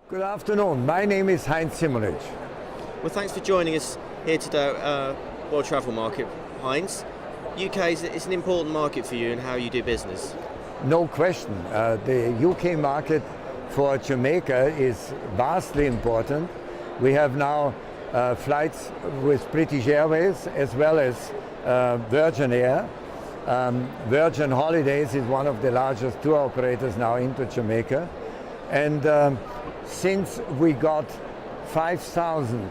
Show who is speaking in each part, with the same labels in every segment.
Speaker 1: Good afternoon. My name is Heinz Simonitsch.
Speaker 2: Well, thanks for joining us here today at World Travel Market, Heinz. UK is an important market for you and how you do business.
Speaker 1: No question. The UK market for Jamaica is vastly important. We have now flights with British Airways as well as Virgin Air. Virgin Holidays is one of the largest tour operators now into Jamaica. And since we got 5,000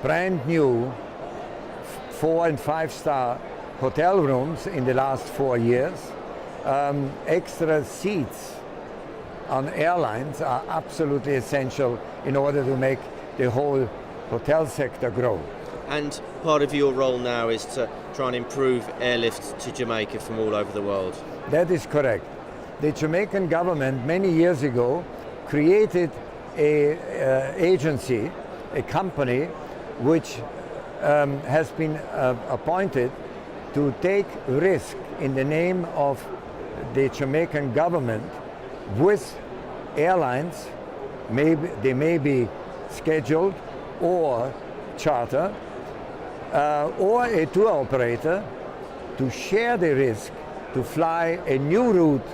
Speaker 1: brand new 4- and 5-star hotel rooms in the last 4 years, extra seats on airlines are absolutely essential in order to make the whole hotel sector grow.
Speaker 2: And part of your role now is to try and improve airlift to Jamaica from all over the world.
Speaker 1: That is correct. The Jamaican government many years ago created a agency, a company, which has been appointed to take risk in the name of the Jamaican government with airlines. Maybe they may be scheduled or charter, or a tour operator, to share the risk to fly a new route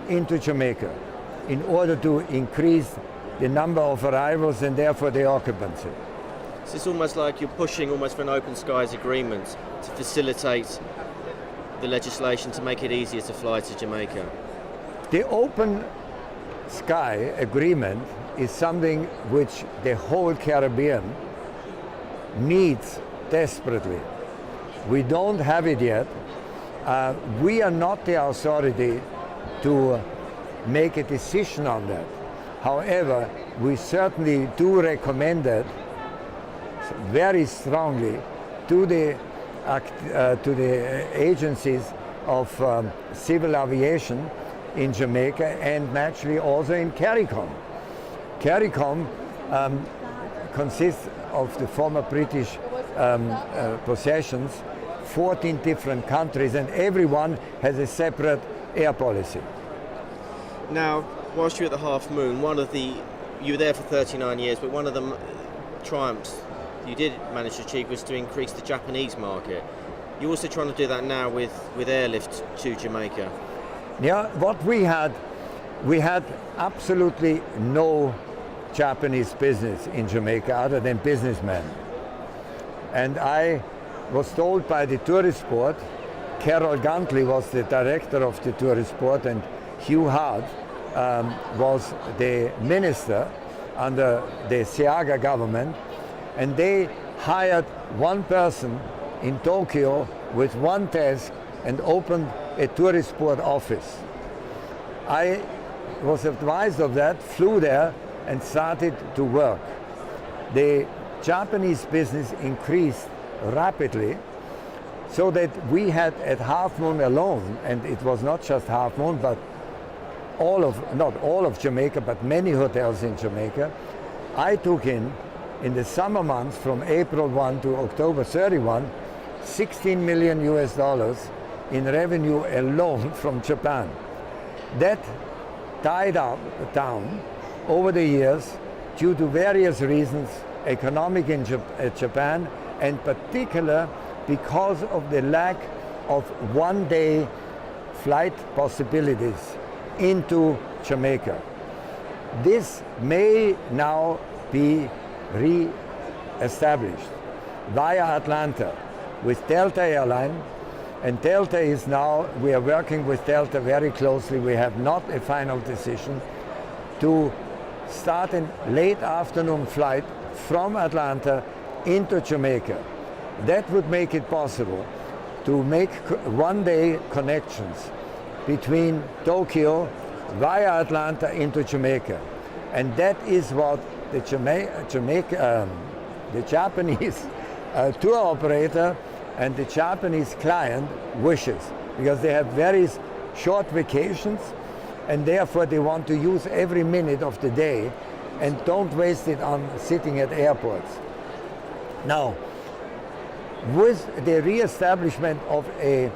Speaker 1: into Jamaica in order to increase the number of arrivals and therefore the occupancy.
Speaker 2: So it's almost like you're pushing almost for an open skies agreement to facilitate the legislation to make it easier to fly to Jamaica.
Speaker 1: The open sky agreement is something which the whole Caribbean needs desperately. We don't have it yet. We are not the authority to make a decision on that. However, we certainly do recommend it very strongly to the agencies of civil aviation in Jamaica and naturally also in CARICOM. CARICOM consists of the former British possessions, 14 different countries, and everyone has a separate air policy.
Speaker 2: Now, whilst you're at the Half Moon, you were there for 39 years, but one of the triumphs you did manage to achieve was to increase the Japanese market. You're also trying to do that now with airlift to Jamaica.
Speaker 1: Yeah, what we had absolutely no Japanese business in Jamaica other than businessmen. And I was told by the tourist board, Carol Gantley was the director of the tourist board, and Hugh Hart was the minister under the Seaga government, and they hired one person in Tokyo with one desk and opened a tourist board office. I was advised of that, flew there and started to work. The Japanese business increased rapidly, so that we had at Half Moon alone, and it was not just Half Moon, but not all of Jamaica, but many hotels in Jamaica. I took in the summer months from April 1 to October 31, $16 million in revenue alone from Japan. That died down over the years due to various reasons, economic in Japan, and particular because of the lack of one-day flight possibilities into Jamaica. This may now be re-established via Atlanta with Delta Airline, and Delta is now, we are working with Delta very closely. We have not a final decision to start a late afternoon flight from Atlanta into Jamaica. That would make it possible to make one-day connections between Tokyo via Atlanta into Jamaica. And that is what the Japanese tour operator and the Japanese client wishes, because they have very short vacations and therefore they want to use every minute of the day and don't waste it on sitting at airports. Now, with the re-establishment of a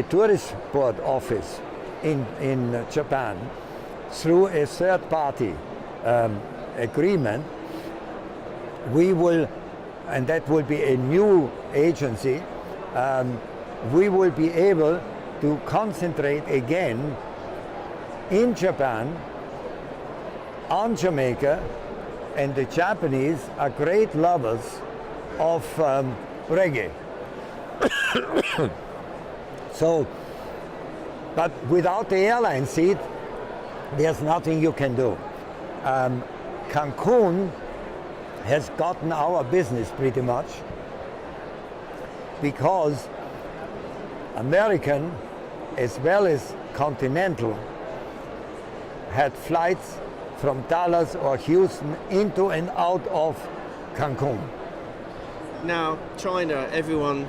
Speaker 1: tourist board office in Japan through a third party agreement, we will, and that will be a new agency, we will be able to concentrate again in Japan on Jamaica, and the Japanese are great lovers of reggae. So, but without the airline seat, there's nothing you can do. Cancun has gotten our business pretty much because American as well as Continental had flights from Dallas or Houston into and out of Cancun.
Speaker 2: Now, China, everyone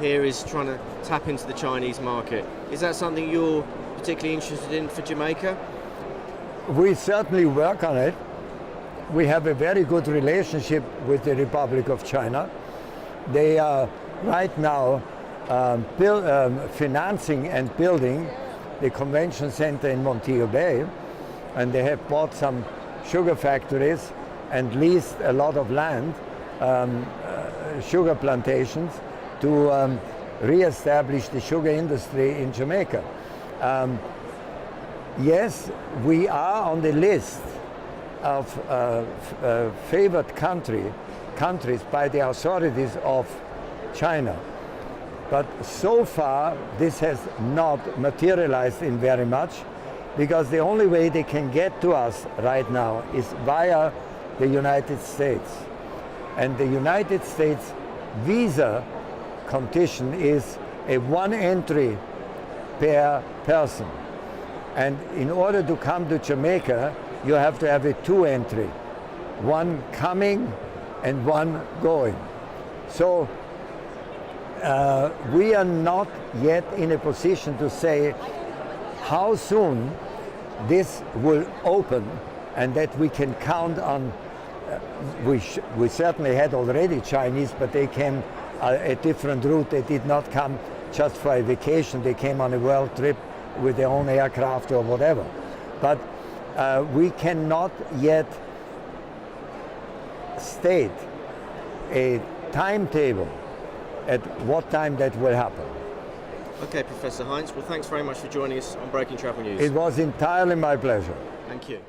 Speaker 2: here is trying to tap into the Chinese market. Is that something you're particularly interested in for Jamaica?
Speaker 1: We certainly work on it. We have a very good relationship with the Republic of China. They are right now financing and building the convention center in Montego Bay, and they have bought some sugar factories and leased a lot of land, sugar plantations, to re-establish the sugar industry in Jamaica. Yes, we are on the list of favored countries by the authorities of China. But so far, this has not materialized in very much, because the only way they can get to us right now is via the United States. And the United States visa condition is a one entry per person. And in order to come to Jamaica, you have to have a two entry, one coming and one going. So we are not yet in a position to say how soon this will open, and that we can count on. We certainly had already Chinese, but they came a different route. They did not come just for a vacation. They came on a world trip with their own aircraft or whatever. But we cannot yet state a timetable at what time that will happen.
Speaker 2: Okay, Professor Heinz. Well, thanks very much for joining us on Breaking Travel News.
Speaker 1: It was entirely my pleasure.
Speaker 2: Thank you.